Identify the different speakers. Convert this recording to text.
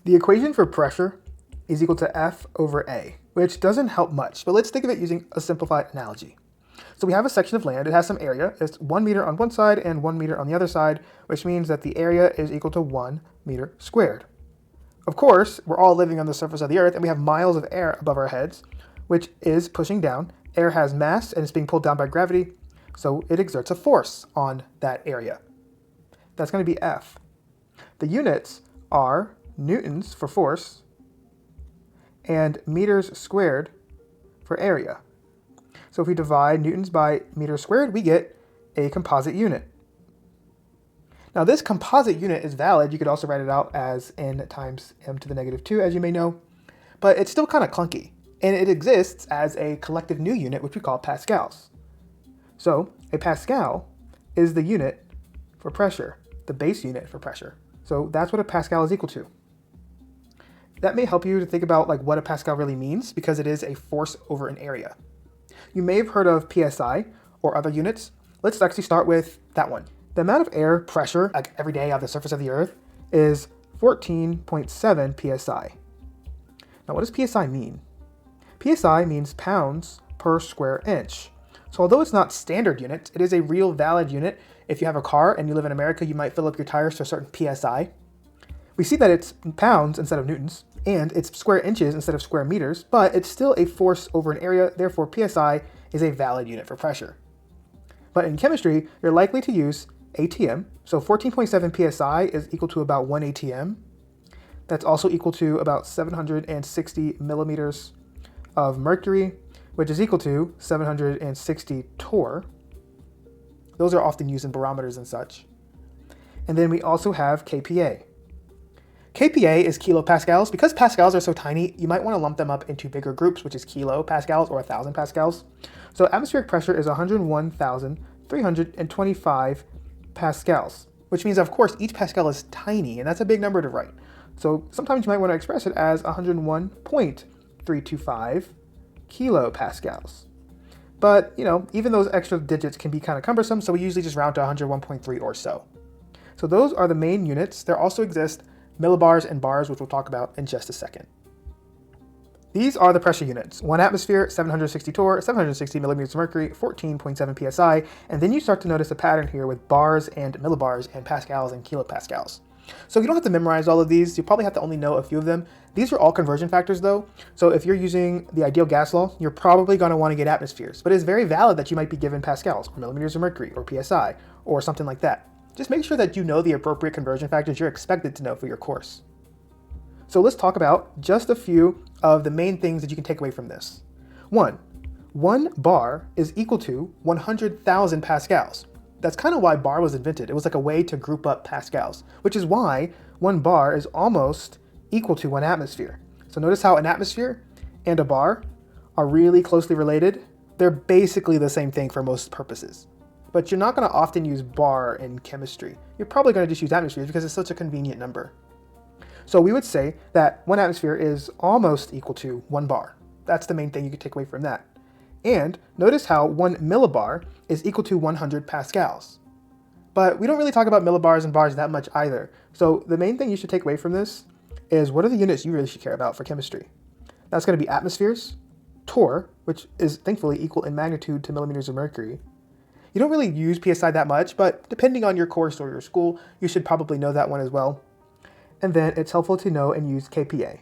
Speaker 1: The equation for pressure is equal to F over A, which doesn't help much, but let's think of it using a simplified analogy. So we have a section of land, it has some area, it's 1 meter on one side and 1 meter on the other side, which means that the area is equal to 1 meter squared. Of course, we're all living on the surface of the earth and we have miles of air above our heads, which is pushing down. Air has mass and it's being pulled down by gravity, so it exerts a force on that area. That's going to be F. The units are newtons for force and meters squared for area. So if we divide newtons by meters squared, we get a composite unit. Now this composite unit is valid. You could also write it out as n times m to the negative 2, as you may know, but it's still kind of clunky. And it exists as a collective new unit, which we call pascals. So a pascal is the unit for pressure, the base unit for pressure. So that's what a pascal is equal to. That may help you to think about what a pascal really means, because it is a force over an area. You may have heard of PSI or other units. Let's actually start with that one. The amount of air pressure every day on the surface of the earth is 14.7 psi. Now what does psi mean? PSI means pounds per square inch. So although it's not standard unit, it is a real valid unit. If you have a car and you live in America, you might fill up your tires to a certain PSI. We see that it's pounds instead of newtons, and it's square inches instead of square meters, but it's still a force over an area, therefore PSI is a valid unit for pressure. But in chemistry, you're likely to use ATM, so 14.7 psi is equal to about 1 ATM. That's also equal to about 760 millimeters of mercury, which is equal to 760 torr. Those are often used in barometers and such. And then we also have kPa. kPa is kilopascals. Because pascals are so tiny, you might want to lump them up into bigger groups, which is kilopascals or 1,000 pascals. So atmospheric pressure is 101,325 pascals, which means, of course, each pascal is tiny, and that's a big number to write. So sometimes you might want to express it as 101.325 kilopascals. But, even those extra digits can be kind of cumbersome, so we usually just round to 101.3 or so. So those are the main units. There also exist millibars and bars, which we'll talk about in just a second. These are the pressure units. 1 atmosphere, 760 torr, 760 millimeters of mercury, 14.7 psi, and then you start to notice a pattern here with bars and millibars and pascals and kilopascals. So you don't have to memorize all of these. You probably have to only know a few of them. These are all conversion factors though. So if you're using the ideal gas law, you're probably going to want to get atmospheres, but it's very valid that you might be given pascals or millimeters of mercury or psi or something like that. Just make sure that you know the appropriate conversion factors you're expected to know for your course. So let's talk about just a few of the main things that you can take away from this. 1 bar is equal to 100,000 pascals. That's kind of why bar was invented. It was like a way to group up pascals, which is why 1 bar is almost equal to 1 atmosphere. So notice how an atmosphere and a bar are really closely related. They're basically the same thing for most purposes. But you're not going to often use bar in chemistry. You're probably going to just use atmospheres because it's such a convenient number. So we would say that 1 atmosphere is almost equal to 1 bar. That's the main thing you could take away from that. And notice how 1 millibar is equal to 100 pascals. But we don't really talk about millibars and bars that much either. So the main thing you should take away from this is, what are the units you really should care about for chemistry? That's going to be atmospheres, torr, which is thankfully equal in magnitude to millimeters of mercury. You don't really use PSI that much, but depending on your course or your school, you should probably know that one as well. And then it's helpful to know and use kPa.